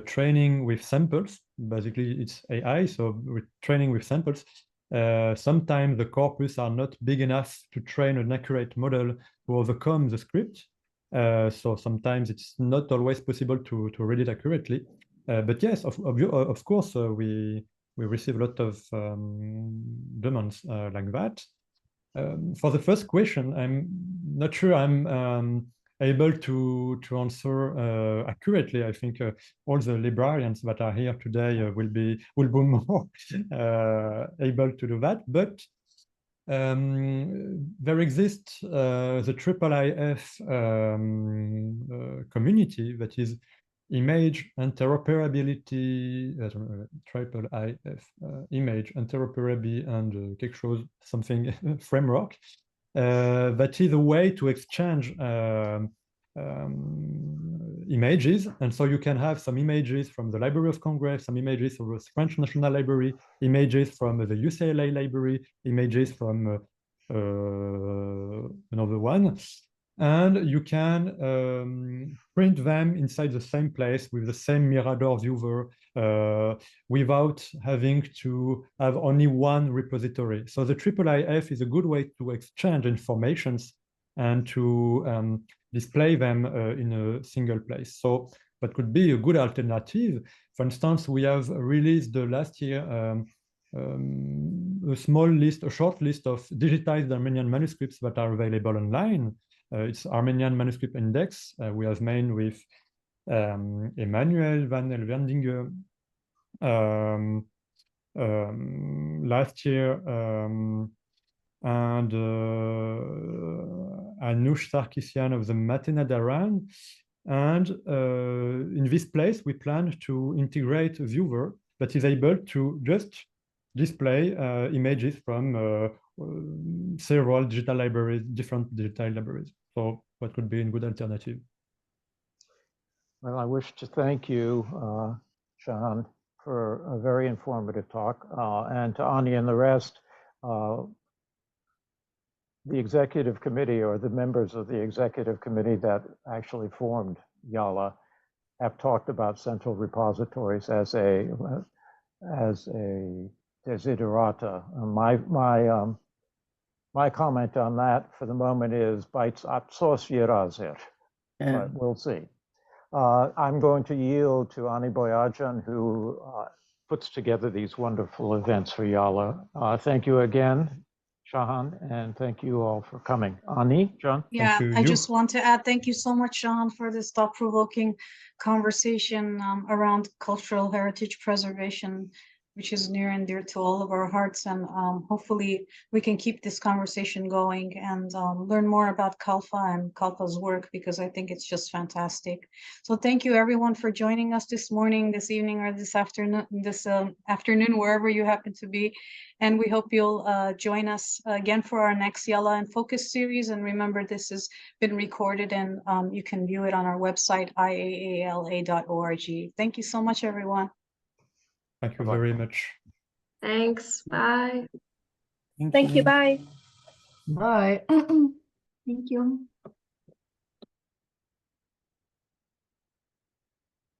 training with samples, basically it's AI, so we're training with samples. Sometimes the corpus are not big enough to train an accurate model to overcome the script. So sometimes it's not always possible to read it accurately. But yes, of course, we receive a lot of demands like that. For the first question, I'm not sure I'm able to answer accurately. I think all the librarians that are here today will be more able to do that. But there exists the IIIF community that is image interoperability, IIIF image interoperability and quelque chose, something framework. That is a way to exchange images. And so you can have some images from the Library of Congress, some images from the French National Library, images from the UCLA Library, images from another one. And you can print them inside the same place with the same Mirador viewer without having to have only one repository. So the IIIF is a good way to exchange informations and to display them in a single place. So that could be a good alternative. For instance, we have released last year a short list of digitized Armenian manuscripts that are available online. It's Armenian Manuscript Index. We have made with Emmanuel van Elverdinge last year, and Anush Sarkisian of the Matena Daran. And in this place, we plan to integrate a viewer that is able to just display images from several digital libraries, different digital libraries. So what could be a good alternative? Well, I wish to thank you, Chahan, for a very informative talk, and to Ani and the rest. The executive committee, or the members of the executive committee that actually formed IAALA, have talked about central repositories as a desiderata. My comment on that for the moment is bites apsos yerazir, but we'll see. I'm going to yield to Ani Boyajian, who puts together these wonderful events for IAALA. Thank you again, Chahan, and thank you all for coming. Ani, John? Yeah, I just want to add, thank you so much, Chahan, for this thought-provoking conversation around cultural heritage preservation, which is near and dear to all of our hearts. And hopefully we can keep this conversation going and learn more about Calfa and Calfa's work, because I think it's just fantastic. So thank you everyone for joining us this morning, this evening, or this afternoon, wherever you happen to be. And we hope you'll join us again for our next IAALA in Focus series. And remember, this has been recorded and you can view it on our website, IAALA.org. Thank you so much, everyone. Thank you very much. Thanks. Bye. Thank Thank you. Bye. Bye. Thank you.